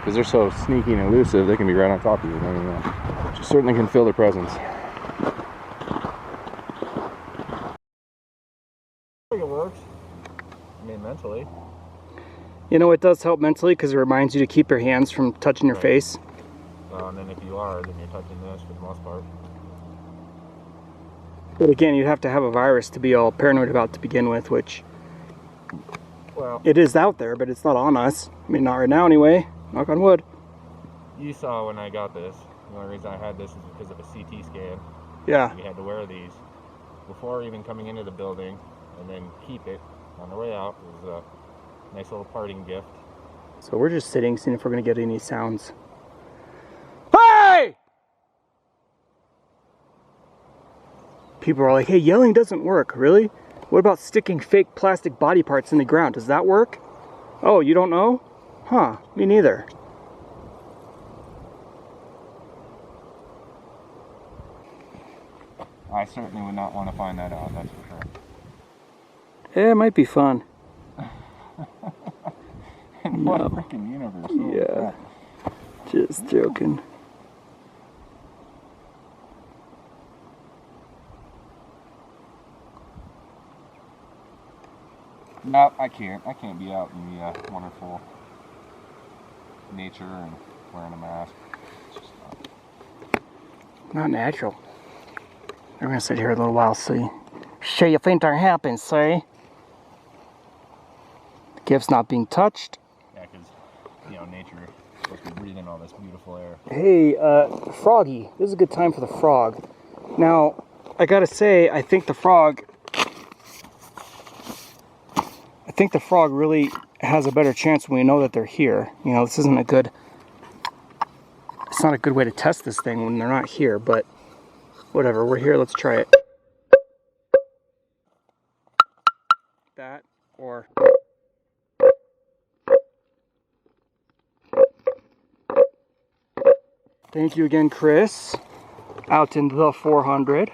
because they're so sneaky and elusive, they can be right on top of you. Don't even know. But you certainly can feel their presence. I think it works. I mean, mentally. You know, it does help mentally because it reminds you to keep your hands from touching your face. And then if you are, then you're touching this for the most part. But again, you'd have to have a virus to be all paranoid about to begin with, which, well, it is out there, but it's not on us. I mean, not right now anyway. Knock on wood. You saw when I got this. The only reason I had this is because of a CT scan. Yeah. We had to wear these before even coming into the building, and then keep it on the way out. It was a nice little parting gift. So we're just sitting, seeing if we're going to get any sounds. Hey! People are like, hey, yelling doesn't work. Really? What about sticking fake plastic body parts in the ground? Does that work? Oh, you don't know? Huh, me neither. I certainly would not want to find that out, that's for sure. Yeah, it might be fun. What a freaking universe. Yeah. Just joking. No, I can't. I can't be out in the wonderful nature and wearing a mask. It's just Not natural. We're gonna sit here a little while, see. Sure you think that happens, see? The gift's not being touched. Yeah, because, you know, nature is supposed to be breathing all this beautiful air. Hey, Froggy. This is a good time for the frog. Now, I gotta say, I think the frog really has a better chance when we know that they're here. You know, this isn't a good... It's not a good way to test this thing when they're not here, but whatever, we're here, let's try it. That, or... Thank you again, Chris. Out into the 400.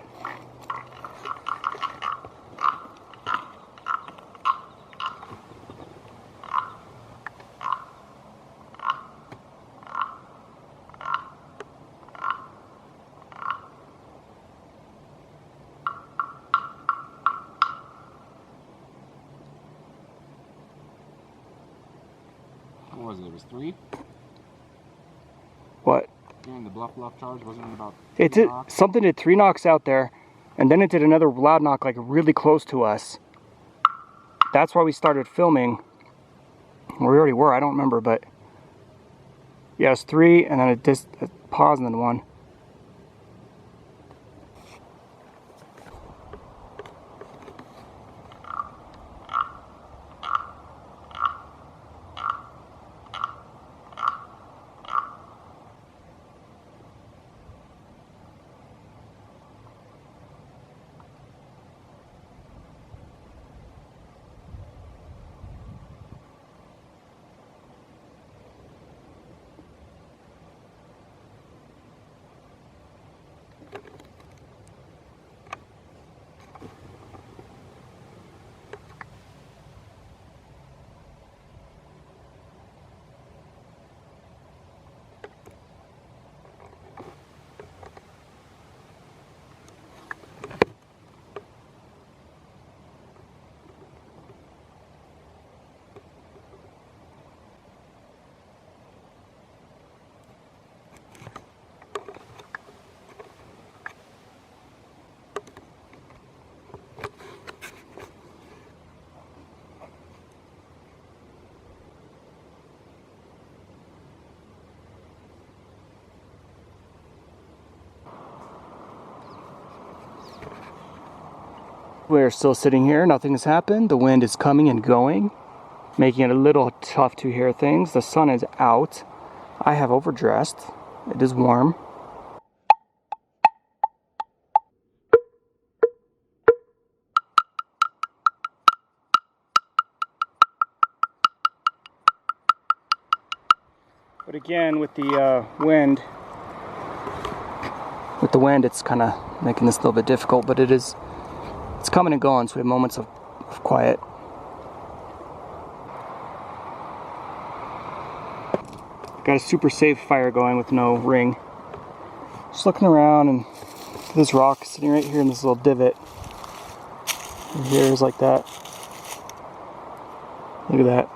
What was it? It was 3? What? During the bluff charge, wasn't it about 3 It did, knocks? something did 3 knocks out there, and then it did another loud knock like really close to us. That's why we started filming. Well, we already were, I don't remember, but yeah, it was 3, and then it just paused, and then 1. We're still sitting here, nothing has happened. The wind is coming and going, making it a little tough to hear things. The sun is out. I have overdressed. It is warm. But again, with the wind, it's kind of making this a little bit difficult, but it's coming and going, so we have moments of quiet. Got a super safe fire going with no ring. Just looking around, and this rock sitting right here in this little divot. And here's like that. Look at that.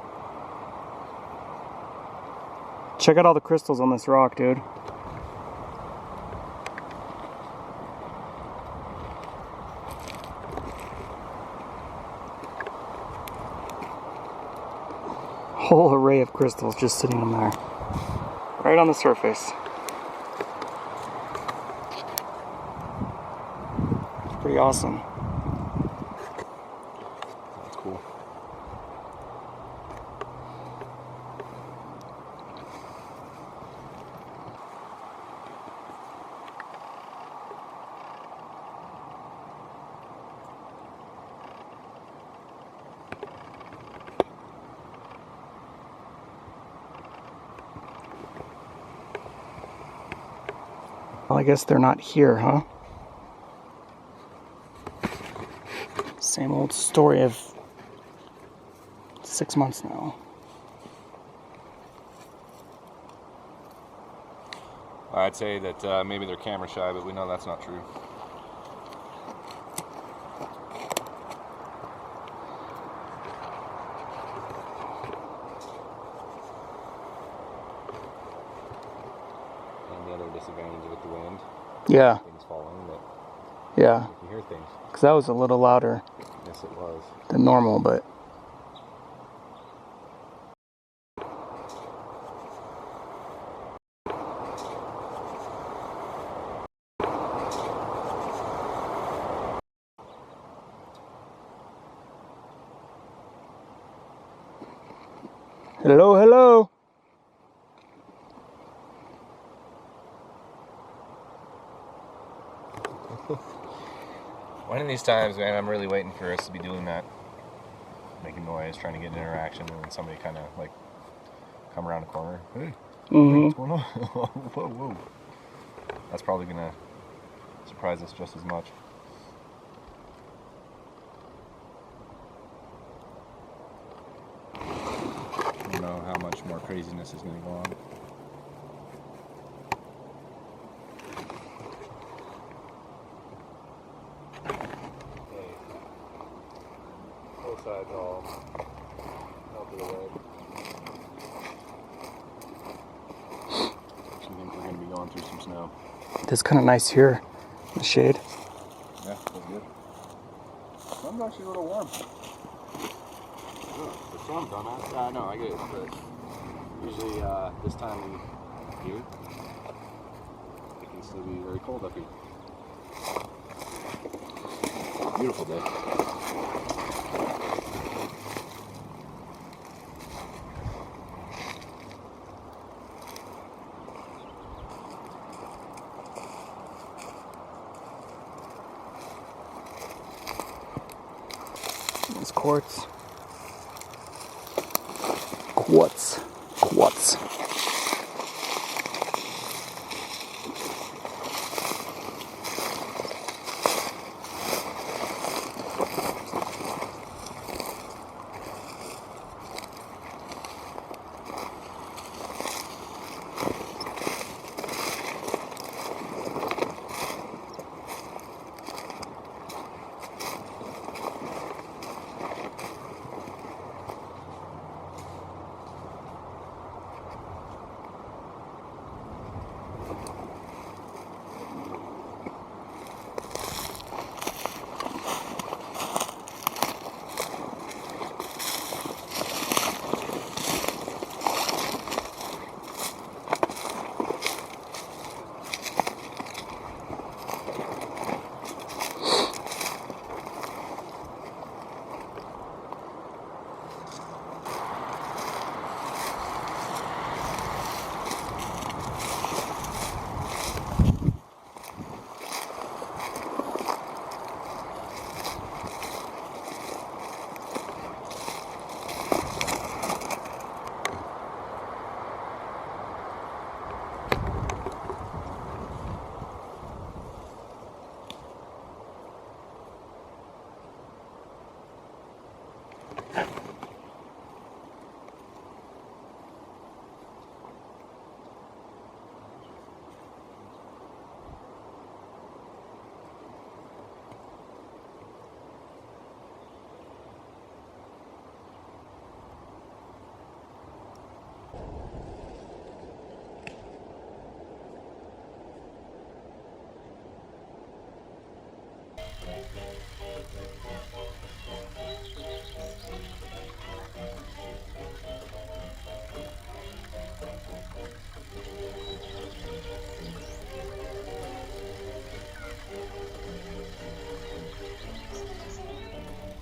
Check out all the crystals on this rock, dude. Whole array of crystals just sitting in there. Right on the surface. Pretty awesome. That's cool. Well, I guess they're not here, huh? Same old story of 6 months now. I'd say that maybe they're camera shy, but we know that's not true. And the other disadvantage with the wind, Yeah, things falling, but yeah. you can hear things. Because that was a little louder Yes, it was. than normal, but... Hello, hello. One of these times, man, I'm really waiting for us to be doing that. Making noise, trying to get an interaction, and then somebody kind of like come around the corner. Hey, what's going on? Whoa, whoa. That's probably gonna surprise us just as much. I don't know how much more craziness is gonna go on. Both sides all out of the way. I think we're going to be going through some snow. It's kind of nice here, in the shade. Yeah, that's good. Sun's actually a little warm. Oh, the sun, dumbass. Yeah, I know, I get it, but usually this time of year, it can still be very cold up here. Beautiful day. It's quartz.